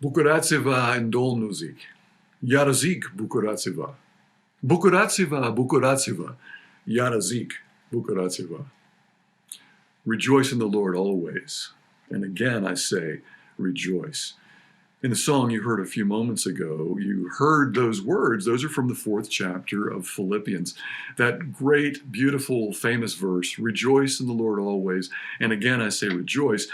Bucurați-vă în Domnul zic. Iar zic, bucurați-vă. Bucurați-vă, bucurați-vă. Iar zic, bucurați-vă. Rejoice in the Lord always. And again I say, rejoice. In the song you heard a few moments ago, you heard those words. Those are from the 4th chapter of Philippians. That great, beautiful, famous verse, rejoice in the Lord always. And again, I say rejoice.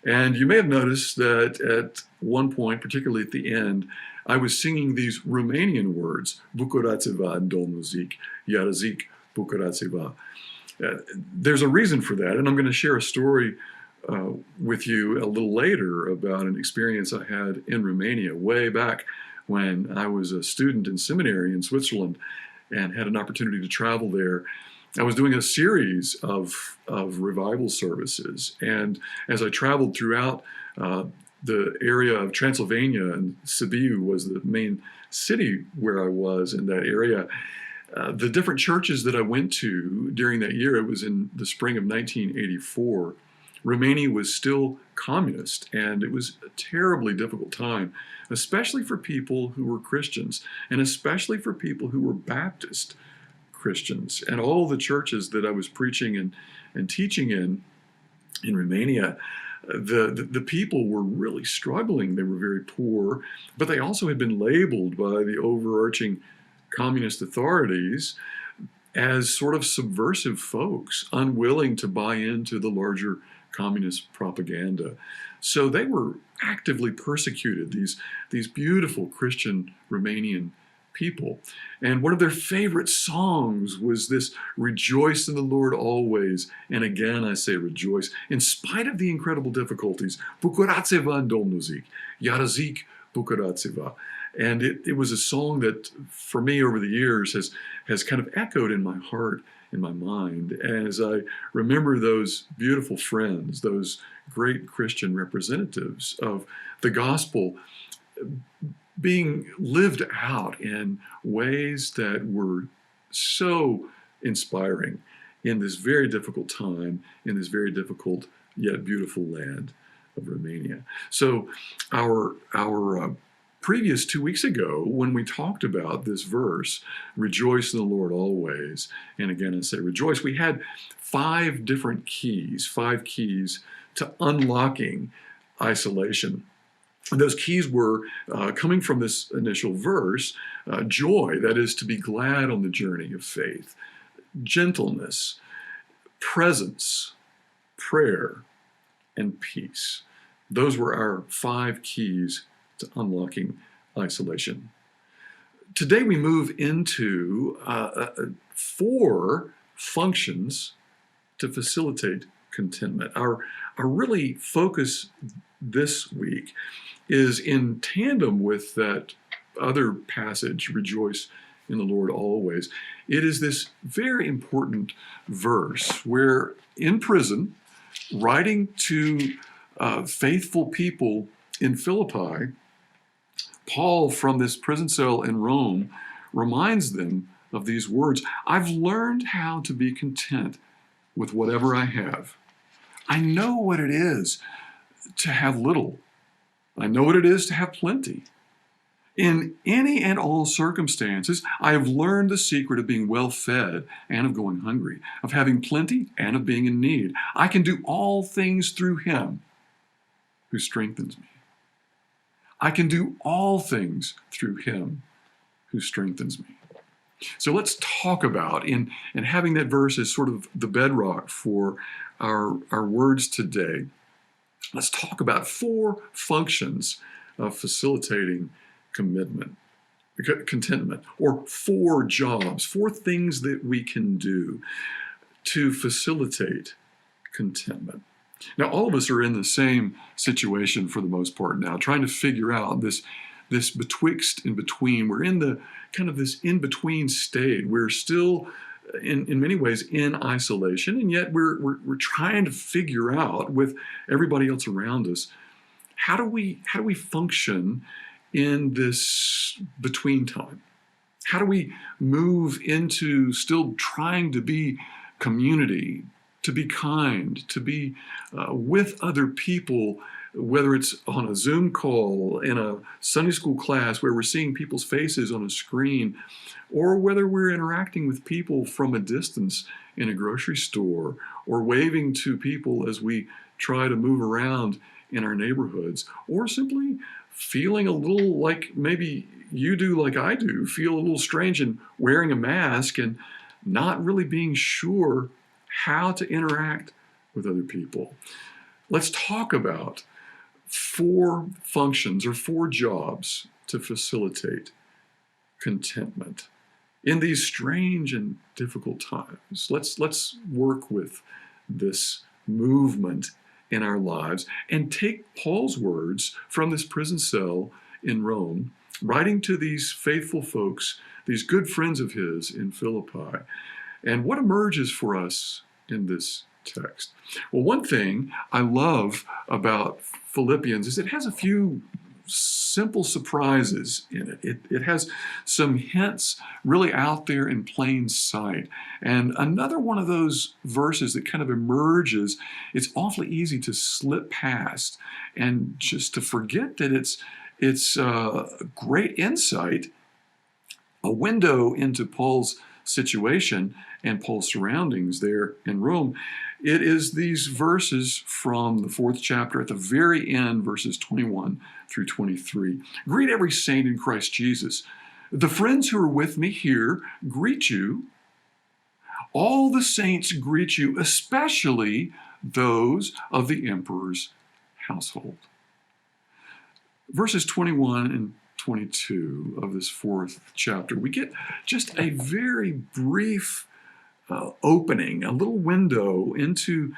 And you may have noticed that at one point, particularly at the end, I was singing these Romanian words, Bucurați-vă în Domnul zic, iar zic, bucurați-vă. There's a reason for that, and I'm going to share a story with you a little later about an experience I had in Romania way back when I was a student in seminary in Switzerland and had an opportunity to travel there. I was doing a series of revival services, and as I traveled throughout the area of Transylvania, and Sibiu was the main city where I was in that area, the different churches that I went to during that year, it was in the spring of 1984, Romania was still communist, and it was a terribly difficult time, especially for people who were Christians, and especially for people who were Baptist Christians. And all the churches that I was preaching and teaching in Romania, the people were really struggling. They were very poor, but they also had been labeled by the overarching communist authorities as sort of subversive folks, unwilling to buy into the larger communist propaganda. So they were actively persecuted, these beautiful Christian Romanian people. And one of their favorite songs was this, rejoice in the Lord always. And again, I say rejoice. In spite of the incredible difficulties, bucurați-vă în Domnul zic, iar zic, bucurați-vă. And it was a song that, for me over the years, has kind of echoed in my heart, in my mind, as I remember those beautiful friends, those great Christian representatives of the gospel being lived out in ways that were so inspiring in this very difficult time, in this very difficult yet beautiful land of Romania. So our previous 2 weeks ago, when we talked about this verse, rejoice in the Lord always, and again I say rejoice, we had 5 different keys, 5 keys to unlocking isolation. And those keys were coming from this initial verse, joy, that is to be glad on the journey of faith, gentleness, presence, prayer, and peace. Those were our 5 keys to unlocking isolation. Today we move into 4 functions to facilitate contentment. Our really focus this week is in tandem with that other passage, rejoice in the Lord always. It is this very important verse where in prison, writing to faithful people in Philippi, Paul, from this prison cell in Rome, reminds them of these words. I've learned how to be content with whatever I have. I know what it is to have little. I know what it is to have plenty. In any and all circumstances, I have learned the secret of being well fed and of going hungry, of having plenty and of being in need. I can do all things through him who strengthens me. I can do all things through him who strengthens me. So let's talk about, and having that verse as sort of the bedrock for our words today, let's talk about 4 functions of facilitating contentment, or 4 jobs, 4 things that we can do to facilitate contentment. Now, all of us are in the same situation for the most part now, trying to figure out this betwixt and between. We're in the kind of this in-between state. We're still, in many ways, in isolation, and yet we're trying to figure out with everybody else around us, how do we function in this between time? How do we move into still trying to be community, to be kind, to be with other people, whether it's on a Zoom call, in a Sunday school class where we're seeing people's faces on a screen, or whether we're interacting with people from a distance in a grocery store, or waving to people as we try to move around in our neighborhoods, or simply feeling a little like maybe you do, like I do, feel a little strange in wearing a mask and not really being sure how to interact with other people. Let's talk about 4 functions or 4 jobs to facilitate contentment in these strange and difficult times. Let's work with this movement in our lives and take Paul's words from this prison cell in Rome, writing to these faithful folks, these good friends of his in Philippi, and what emerges for us in this text. Well, one thing I love about Philippians is it has a few simple surprises in it. It has some hints really out there in plain sight. And another one of those verses that kind of emerges, it's awfully easy to slip past and just to forget that it's great insight, a window into Paul's situation and Paul's surroundings there in Rome. It is these verses from the 4th chapter at the very end, verses 21 through 23. Greet every saint in Christ Jesus. The friends who are with me here greet you. All the saints greet you, especially those of the emperor's household. Verses 21 and 22 of this 4th chapter, we get just a very brief opening, a little window into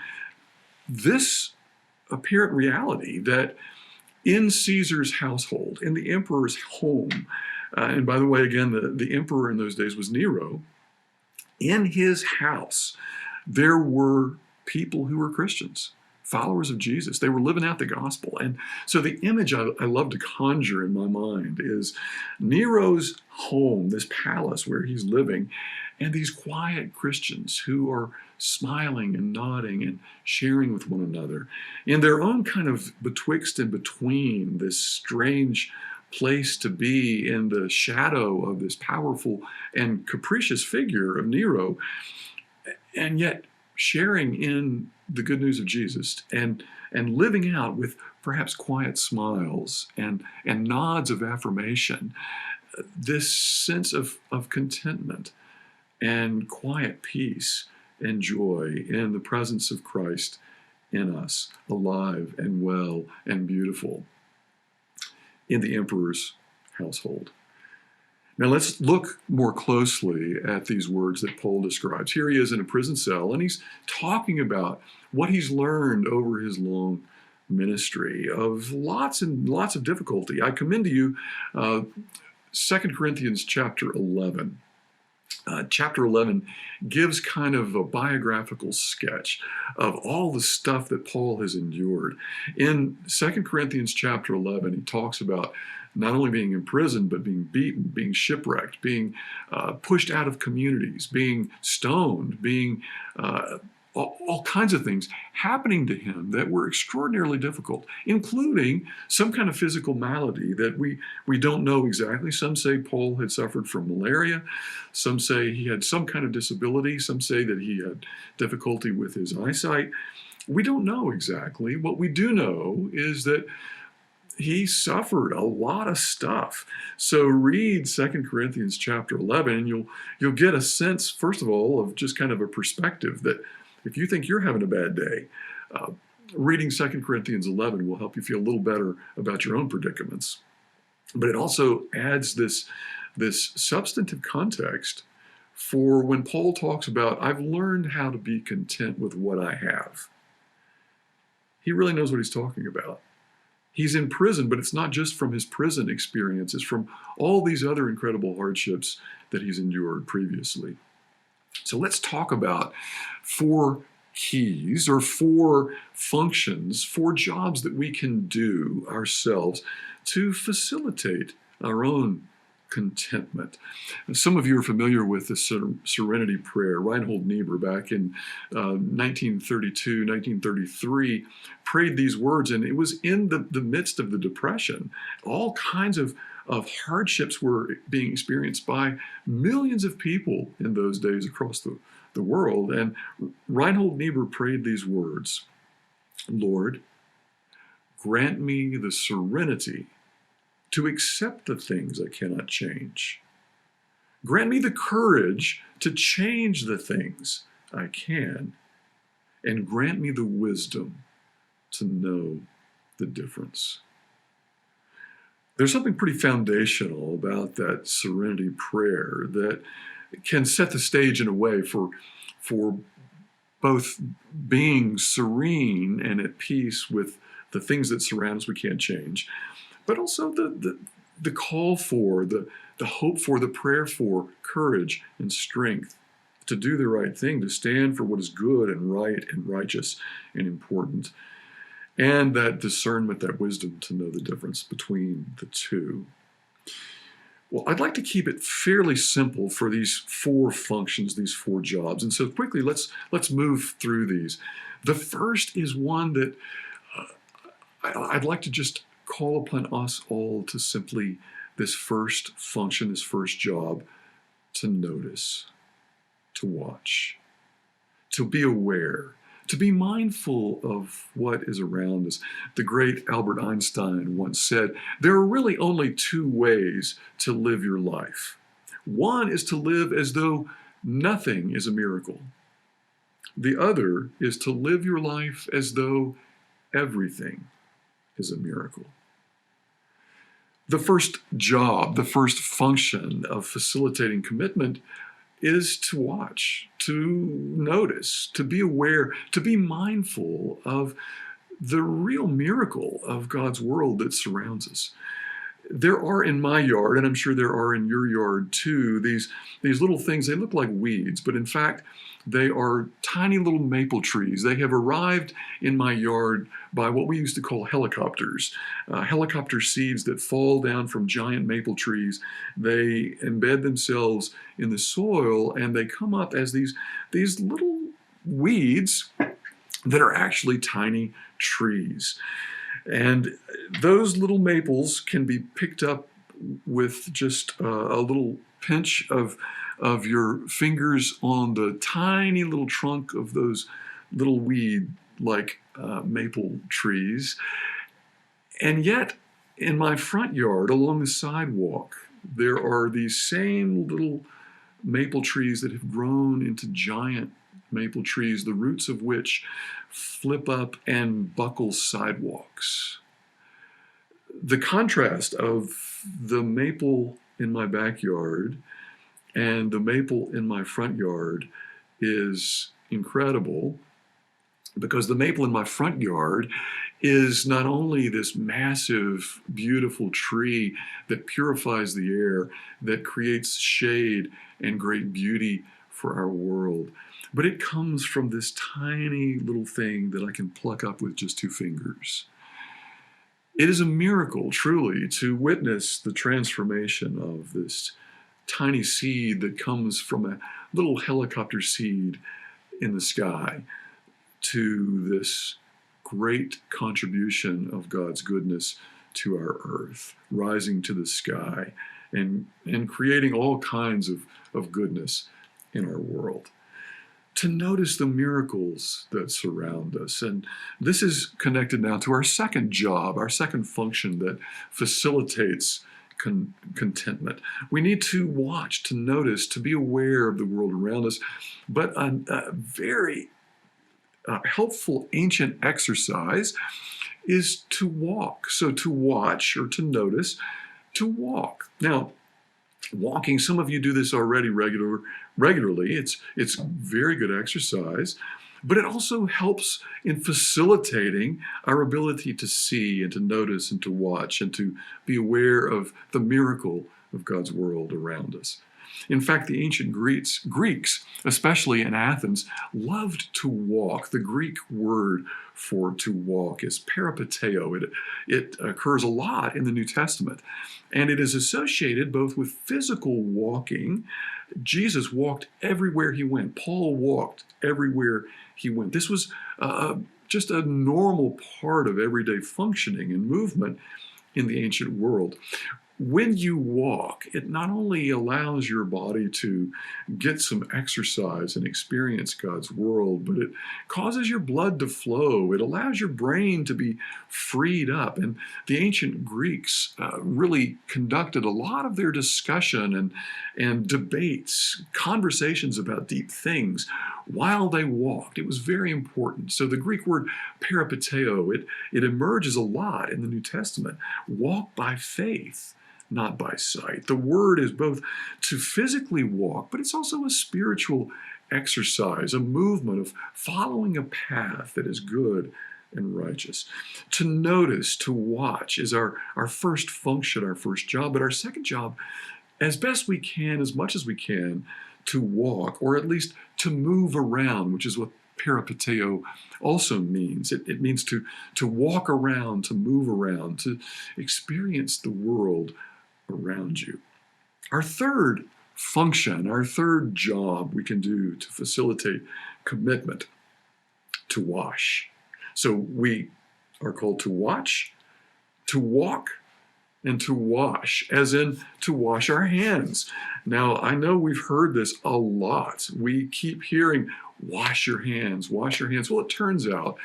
this apparent reality that in Caesar's household, in the emperor's home, and by the way, again, the emperor in those days was Nero, in his house, there were people who were Christians, followers of Jesus. They were living out the gospel. And so the image I love to conjure in my mind is Nero's home, this palace where he's living, and these quiet Christians who are smiling and nodding and sharing with one another in their own kind of betwixt and between, this strange place to be in the shadow of this powerful and capricious figure of Nero, and yet sharing in the good news of Jesus and living out with perhaps quiet smiles and nods of affirmation, this sense of contentment and quiet peace and joy in the presence of Christ in us, alive and well and beautiful in the emperor's household. Now let's look more closely at these words that Paul describes. Here he is in a prison cell, and he's talking about what he's learned over his long ministry of lots and lots of difficulty. I commend to you 2 Corinthians chapter 11. Chapter 11 gives kind of a biographical sketch of all the stuff that Paul has endured. In 2 Corinthians chapter 11, he talks about not only being imprisoned, but being beaten, being shipwrecked, being pushed out of communities, being stoned, being all kinds of things happening to him that were extraordinarily difficult, including some kind of physical malady that we don't know exactly. Some say Paul had suffered from malaria. Some say he had some kind of disability. Some say that he had difficulty with his eyesight. We don't know exactly. What we do know is that he suffered a lot of stuff. So read 2 Corinthians chapter 11, and you'll get a sense, first of all, of just kind of a perspective that if you think you're having a bad day, reading 2 Corinthians 11 will help you feel a little better about your own predicaments. But it also adds this substantive context for when Paul talks about, I've learned how to be content with what I have. He really knows what he's talking about. He's in prison, but it's not just from his prison experience. It's from all these other incredible hardships that he's endured previously. So let's talk about 4 keys or 4 functions, 4 jobs that we can do ourselves to facilitate our own contentment. And some of you are familiar with the Serenity Prayer. Reinhold Niebuhr, back in 1932, 1933, prayed these words, and it was in the midst of the Depression. All kinds of hardships were being experienced by millions of people in those days across the world. And Reinhold Niebuhr prayed these words: Lord, grant me the serenity to accept the things I cannot change. Grant me the courage to change the things I can, and grant me the wisdom to know the difference. There's something pretty foundational about that serenity prayer that can set the stage in a way for both being serene and at peace with the things that surround us we can't change, but also the call for, the hope for, the prayer for courage and strength to do the right thing, to stand for what is good and right and righteous and important, and that discernment, that wisdom to know the difference between the two. Well, I'd like to keep it fairly simple for these four functions, these four jobs. And so quickly, let's move through these. The first is one that I'd like to just call upon us all to simply, this first function, this first job, to notice, to watch, to be aware, to be mindful of what is around us. The great Albert Einstein once said, there are really only two ways to live your life. One is to live as though nothing is a miracle. The other is to live your life as though everything is a miracle. The first job, the first function of facilitating commitment is to watch, to notice, to be aware, to be mindful of the real miracle of God's world that surrounds us. There are in my yard, and I'm sure there are in your yard too, these little things. They look like weeds, but in fact, they are tiny little maple trees. They have arrived in my yard by what we used to call helicopters. Helicopter seeds that fall down from giant maple trees. They embed themselves in the soil, and they come up as these little weeds that are actually tiny trees. And those little maples can be picked up with just a little pinch of your fingers on the tiny little trunk of those little weed-like maple trees. And yet, in my front yard, along the sidewalk, there are these same little maple trees that have grown into giant maple trees, the roots of which flip up and buckle sidewalks. The contrast of the maple in my backyard and the maple in my front yard is incredible, because the maple in my front yard is not only this massive, beautiful tree that purifies the air, that creates shade and great beauty for our world, but it comes from this tiny little thing that I can pluck up with just two fingers. It is a miracle, truly, to witness the transformation of this tiny seed that comes from a little helicopter seed in the sky to this great contribution of God's goodness to our earth, rising to the sky and creating all kinds of goodness in our world. To notice the miracles that surround us. And this is connected now to our second job, our second function that facilitates contentment. We need to watch, to notice, to be aware of the world around us. But a very helpful ancient exercise is to walk. So to watch or to notice, to walk. Now, walking, some of you do this already regularly. It's very good exercise, but it also helps in facilitating our ability to see and to notice and to watch and to be aware of the miracle of God's world around us. In fact, the ancient Greeks, especially in Athens, loved to walk. The Greek word for to walk is peripateo. It occurs a lot in the New Testament, and it is associated both with physical walking. Jesus walked everywhere he went. Paul walked everywhere he went. This was just a normal part of everyday functioning and movement in the ancient world. When you walk, it not only allows your body to get some exercise and experience God's world, but it causes your blood to flow. It allows your brain to be freed up. And the ancient Greeks really conducted a lot of their discussion and debates, conversations about deep things while they walked. It was very important. So the Greek word peripateo, it emerges a lot in the New Testament. Walk by faith, not by sight. The word is both to physically walk, but it's also a spiritual exercise, a movement of following a path that is good and righteous. To notice, to watch is our first function, our first job, but our second job, as best we can, as much as we can, to walk, or at least to move around, which is what peripateo also means. It means to walk around, to move around, to experience the world around you. Our third function, our third job we can do to facilitate commitment, to wash. So we are called to watch, to walk, and to wash, as in to wash our hands. Now, I know we've heard this a lot. We keep hearing, wash your hands, wash your hands. Well, it turns out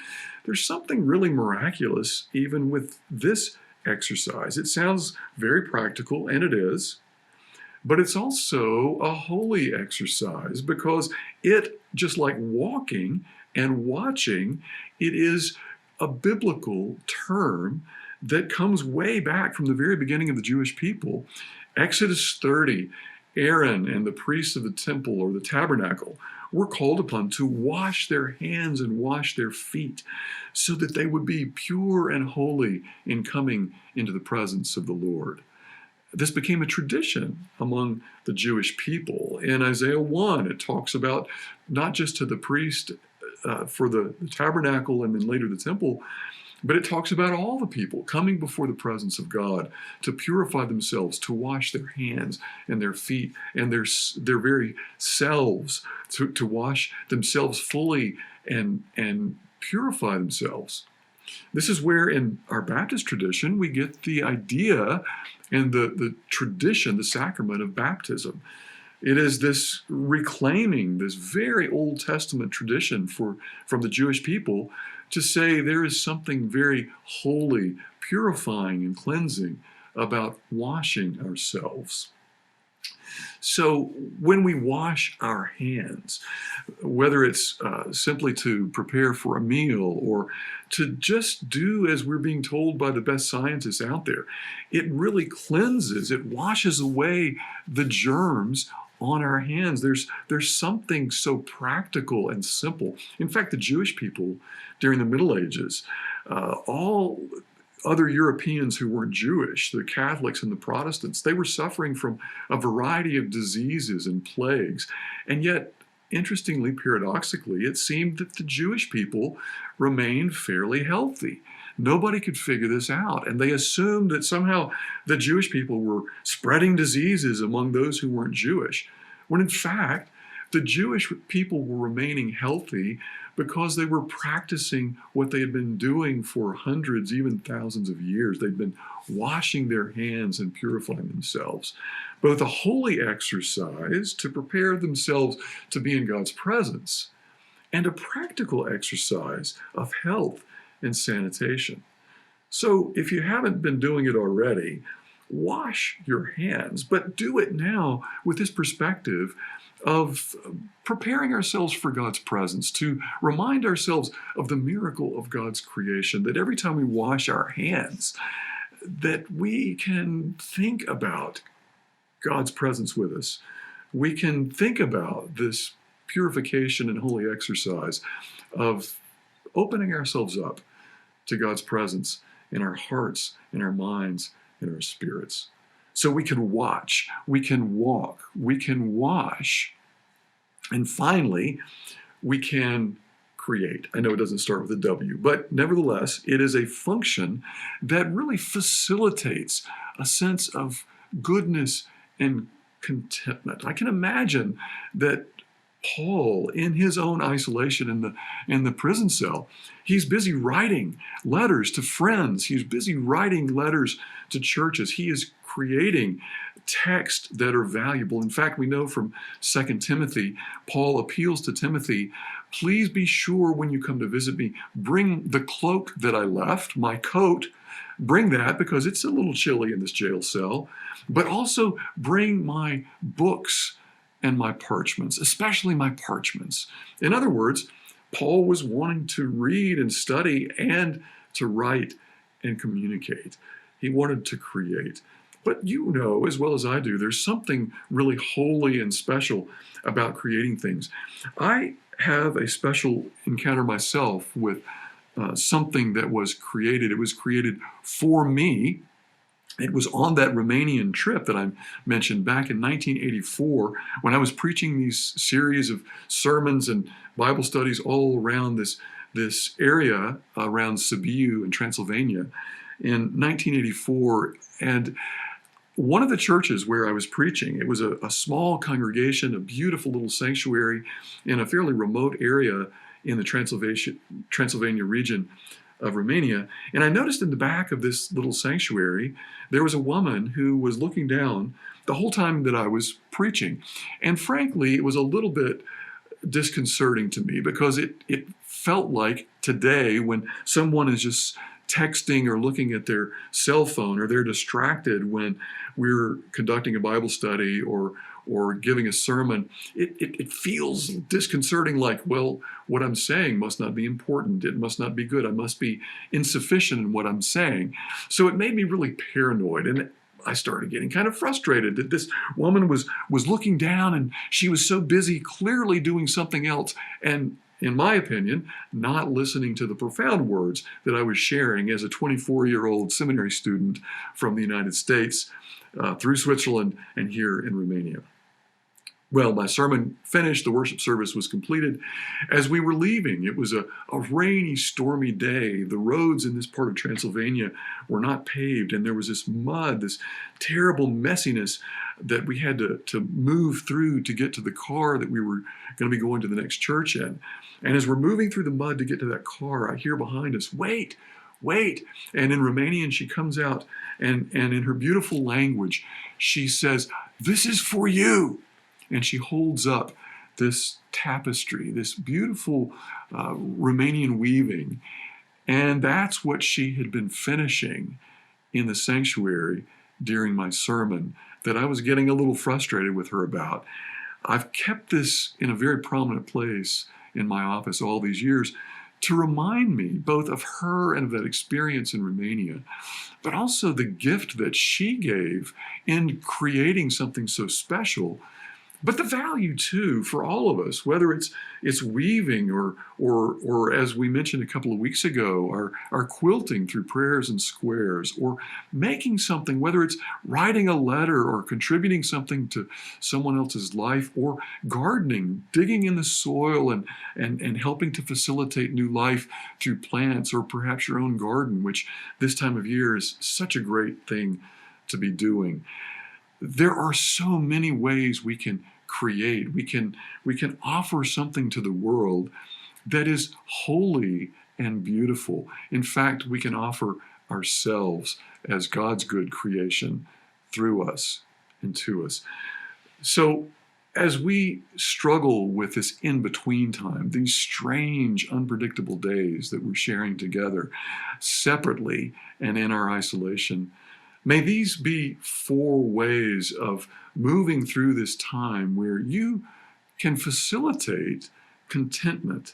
there's something really miraculous even with this exercise. It sounds very practical, and it is, but it's also a holy exercise because it, just like walking and watching, it is a biblical term that comes way back from the very beginning of the Jewish people. Exodus 30, Aaron and the priests of the temple or the tabernacle were called upon to wash their hands and wash their feet so that they would be pure and holy in coming into the presence of the Lord. This became a tradition among the Jewish people. In Isaiah 1, it talks about not just to the priest for the tabernacle and then later the temple, but it talks about all the people coming before the presence of God to purify themselves, to wash their hands and their feet and their very selves, to wash themselves fully and purify themselves. This is where in our Baptist tradition we get the idea and the tradition, the sacrament of baptism. It is this reclaiming this very Old Testament tradition from the Jewish people to say there is something very holy, purifying, and cleansing about washing ourselves. So when we wash our hands, whether it's simply to prepare for a meal or to just do as we're being told by the best scientists out there, it really cleanses, it washes away the germs on our hands. There's something so practical and simple. In fact, the Jewish people during the Middle Ages, all other Europeans who weren't Jewish, the Catholics and the Protestants, they were suffering from a variety of diseases and plagues. And yet, interestingly, paradoxically, it seemed that the Jewish people remained fairly healthy. Nobody could figure this out, and they assumed that somehow the Jewish people were spreading diseases among those who weren't Jewish, when in fact, the Jewish people were remaining healthy because they were practicing what they had been doing for hundreds, even thousands of years. They'd been washing their hands and purifying themselves. Both a holy exercise to prepare themselves to be in God's presence, and a practical exercise of health and sanitation. So if you haven't been doing it already, wash your hands, but do it now with this perspective of preparing ourselves for God's presence, to remind ourselves of the miracle of God's creation, that every time we wash our hands, that we can think about God's presence with us. We can think about this purification and holy exercise of opening ourselves up to God's presence in our hearts, in our minds, in our spirits. So we can watch, we can walk, we can wash, and finally, we can create. I know it doesn't start with a W, but nevertheless, it is a function that really facilitates a sense of goodness and contentment. I can imagine that Paul, in his own isolation in the prison cell, he's busy writing letters to friends. He's busy writing letters to churches. He is creating texts that are valuable. In fact, we know from 2 Timothy, Paul appeals to Timothy, please be sure when you come to visit me, bring the cloak that I left, my coat, bring that because it's a little chilly in this jail cell, but also bring my books and my parchments, especially my parchments. In other words, Paul was wanting to read and study and to write and communicate. He wanted to create. But you know, as well as I do, there's something really holy and special about creating things. I have a special encounter myself with something that was created. It was created for me. It was on that Romanian trip that I mentioned back in 1984 when I was preaching these series of sermons and Bible studies all around this area around Sibiu in Transylvania in 1984. And one of the churches where I was preaching, it was a small congregation, a beautiful little sanctuary in a fairly remote area in the Transylvania region of Romania. And I noticed in the back of this little sanctuary, there was a woman who was looking down the whole time that I was preaching. And frankly, it was a little bit disconcerting to me because it felt like today when someone is just texting or looking at their cell phone or they're distracted when we're conducting a Bible study or giving a sermon, it feels disconcerting, like, well, what I'm saying must not be important. It must not be good. I must be insufficient in what I'm saying. So it made me really paranoid. And I started getting kind of frustrated that this woman was looking down and she was so busy clearly doing something else. And in my opinion, not listening to the profound words that I was sharing as a 24-year-old seminary student from the United States through Switzerland and here in Romania. Well, my sermon finished, the worship service was completed. As we were leaving, it was a rainy, stormy day. The roads in this part of Transylvania were not paved, and there was this mud, this terrible messiness that we had to move through to get to the car that we were going to be going to the next church in. And as we're moving through the mud to get to that car, I hear behind us, wait, wait. And in Romanian, she comes out, and in her beautiful language, she says, this is for you. And she holds up this tapestry, this beautiful Romanian weaving. And that's what she had been finishing in the sanctuary during my sermon that I was getting a little frustrated with her about. I've kept this in a very prominent place in my office all these years to remind me both of her and of that experience in Romania, but also the gift that she gave in creating something so special. But the value too for all of us, whether it's weaving or as we mentioned a couple of weeks ago, our quilting through prayers and squares, or making something, whether it's writing a letter or contributing something to someone else's life, or gardening, digging in the soil and helping to facilitate new life through plants, or perhaps your own garden, which this time of year is such a great thing to be doing. There are so many ways we can create. We can offer something to the world that is holy and beautiful. In fact, we can offer ourselves as God's good creation through us and to us. So as we struggle with this in-between time, these strange, unpredictable days that we're sharing together separately and in our isolation, may these be 4 ways of moving through this time where you can facilitate contentment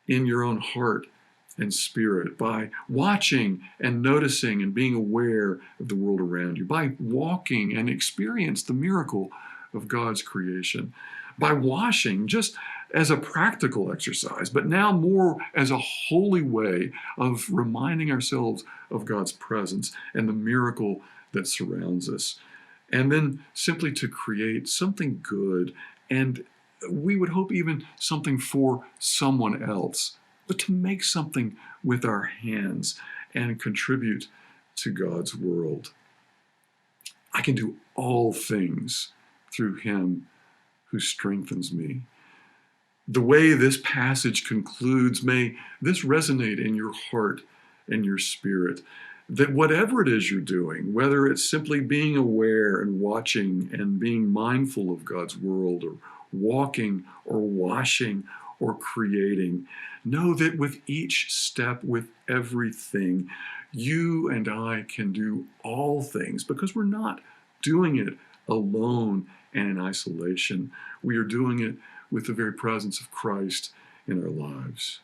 in your own heart and spirit by watching and noticing and being aware of the world around you, by walking and experience the miracle of God's creation, by washing just as a practical exercise, but now more as a holy way of reminding ourselves of God's presence and the miracle that surrounds us. and then simply to create something good, and we would hope even something for someone else, but to make something with our hands and contribute to God's world. I can do all things through him who strengthens me. The way this passage concludes, may this resonate in your heart and your spirit, that whatever it is you're doing, whether it's simply being aware and watching and being mindful of God's world, or walking or washing or creating, know that with each step, with everything, you and I can do all things, because we're not doing it alone and in isolation. We are doing it with the very presence of Christ in our lives.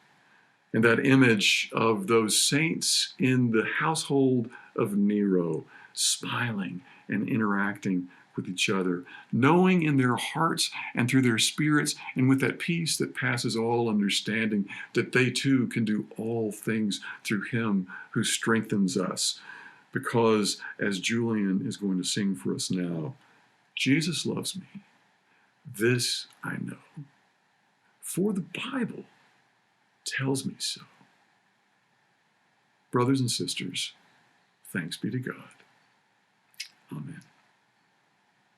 And that image of those saints in the household of Nero, smiling and interacting with each other, knowing in their hearts and through their spirits, and with that peace that passes all understanding, that they too can do all things through him who strengthens us. Because, as Julian is going to sing for us now, Jesus loves me. This I know, for the Bible tells me so. Brothers and sisters, thanks be to God. Amen.